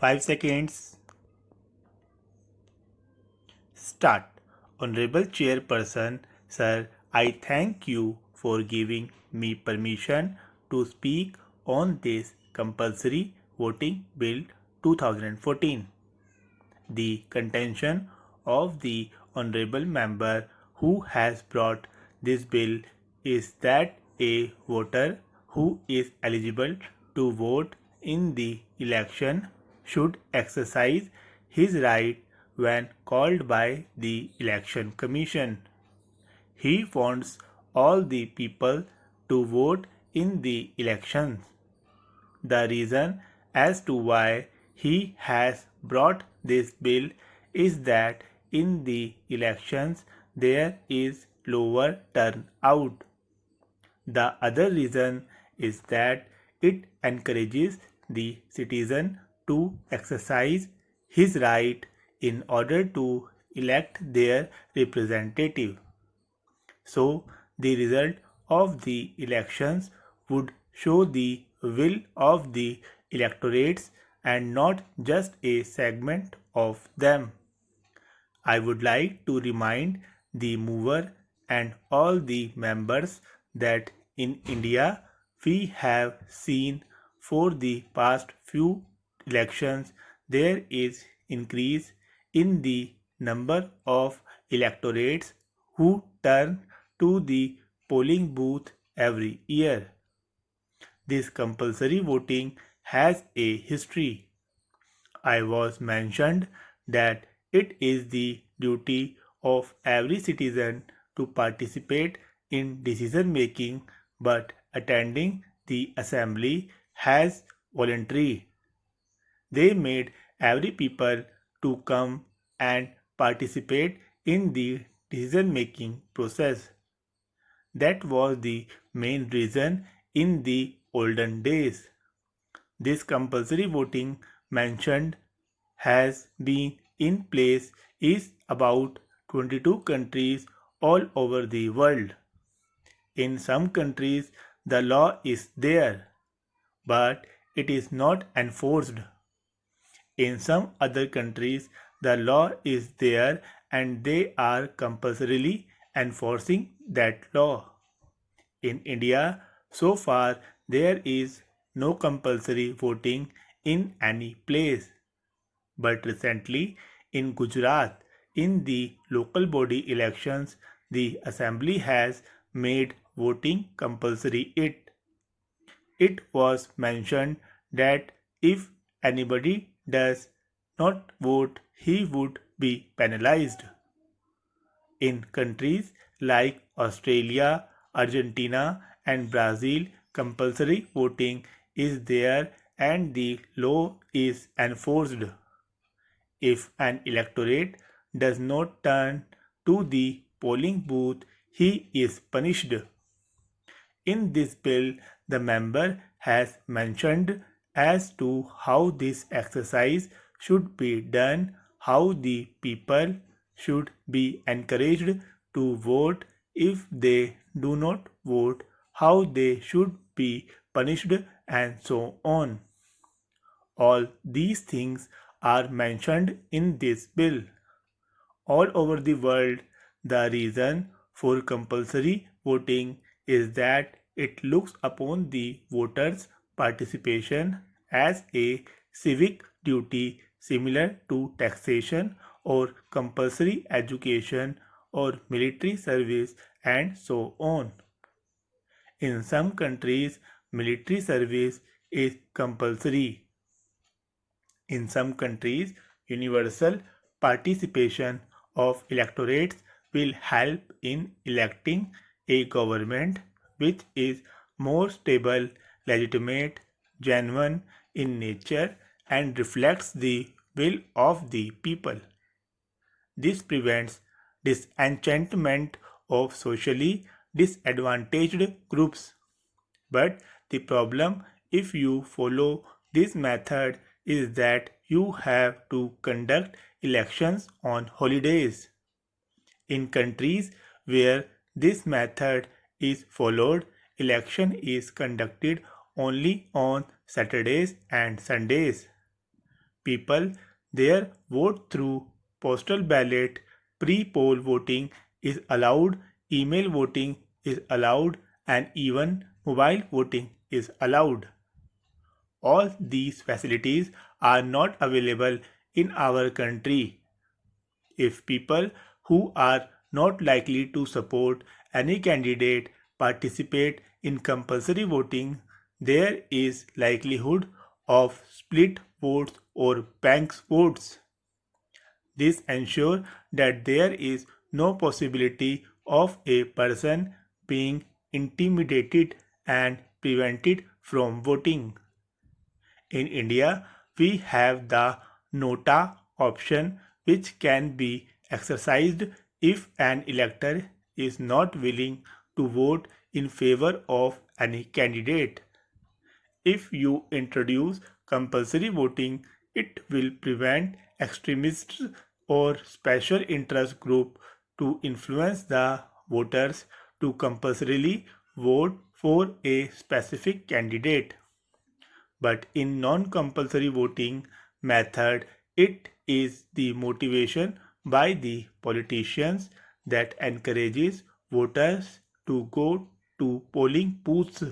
5 seconds. Start. Honorable Chairperson, Sir, I thank you for giving me permission to speak on this compulsory voting bill 2014. The contention of the honorable member who has brought this bill is that a voter who is eligible to vote in the election should exercise his right when called by the Election Commission. He wants all the people to vote in the elections. The reason as to why he has brought this bill is that in the elections there is lower turnout. The other reason is that it encourages the citizen to exercise his right in order to elect their representative. So, the result of the elections would show the will of the electorates and not just a segment of them. I would like to remind the mover and all the members that in India we have seen for the past few elections there is increase in the number of electorates who turn to the polling booth every year. This compulsory voting has a history. I was mentioned that it is the duty of every citizen to participate in decision making, but attending the assembly has voluntary. They made every people to come and participate in the decision making process. That was the main reason in the olden days. This compulsory voting mentioned has been in place is about 22 countries all over the world. In some countries the law is there, but it is not enforced. In some other countries the law is there and they are compulsorily enforcing that law. In India, so far there is no compulsory voting in any place. But recently in Gujarat, in the local body elections, the assembly has made voting compulsory. It was mentioned that if anybody does not vote, he would be penalized. In countries like Australia, Argentina, and Brazil, compulsory voting is there and the law is enforced. If an electorate does not turn to the polling booth, he is punished. In this bill, the member has mentioned as to how this exercise should be done, how the people should be encouraged to vote if they do not vote, how they should be punished, and so on. All these things are mentioned in this bill. All over the world, the reason for compulsory voting is that it looks upon the voters' participation as a civic duty similar to taxation or compulsory education or military service and so on. In some countries, military service is compulsory. In some countries, universal participation of electorates will help in electing a government which is more stable, legitimate, genuine in nature, and reflects the will of the people. This prevents disenchantment of socially disadvantaged groups. But the problem if you follow this method is that you have to conduct elections on holidays. In countries where this method is followed, election is conducted only on Saturdays and Sundays. people their vote through postal ballot, pre-poll voting is allowed, email voting is allowed, and even mobile voting is allowed. All these facilities are not available in our country. If people who are not likely to support any candidate participate in compulsory voting, there is likelihood of split votes or banks votes. This ensures that there is no possibility of a person being intimidated and prevented from voting. In India, we have the Nota option, which can be exercised if an elector is not willing to vote in favor of any candidate. If you introduce compulsory voting, it will prevent extremists or special interest group to influence the voters to compulsorily vote for a specific candidate. But in non-compulsory voting method, it is the motivation by the politicians that encourages voters to go to polling booths.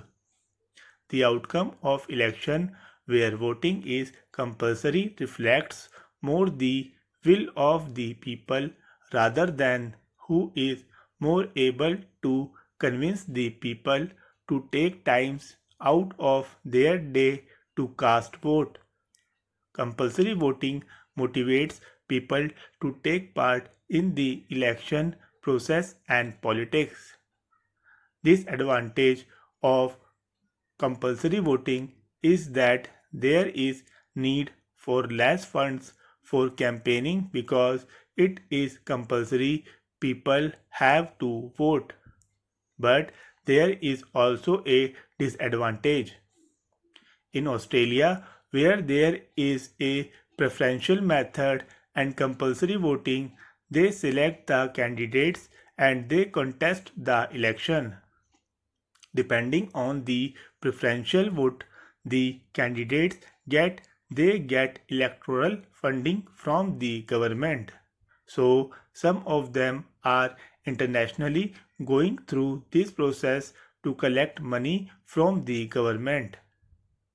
The outcome of election where voting is compulsory reflects more the will of the people rather than who is more able to convince the people to take times out of their day to cast vote. Compulsory voting motivates people to take part in the election process and politics. This advantage of compulsory voting is that there is need for less funds for campaigning because it is compulsory, people have to vote. But there is also a disadvantage. In Australia, where there is a preferential method and compulsory voting, they select the candidates and they contest the election. Depending on the preferential vote the candidates get, they get electoral funding from the government. So some of them are internationally going through this process to collect money from the government.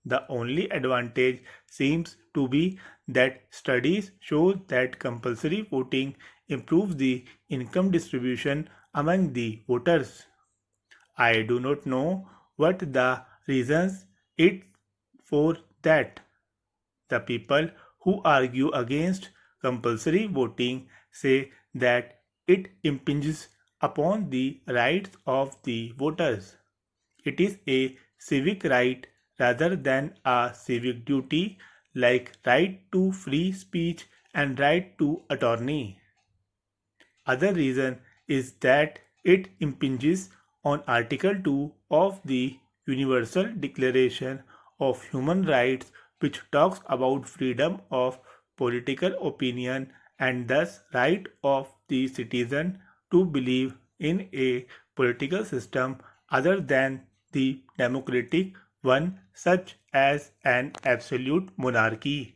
The only advantage seems to be that studies show that compulsory voting improves the income distribution among the voters. I do not know what the reasons it for that. The people who argue against compulsory voting say that it impinges upon the rights of the voters. It is a civic right rather than a civic duty like right to free speech and right to attorney. Other reason is that it impinges on Article 2 of the Universal Declaration of Human Rights, which talks about freedom of political opinion and thus right of the citizen to believe in a political system other than the democratic one such as an absolute monarchy.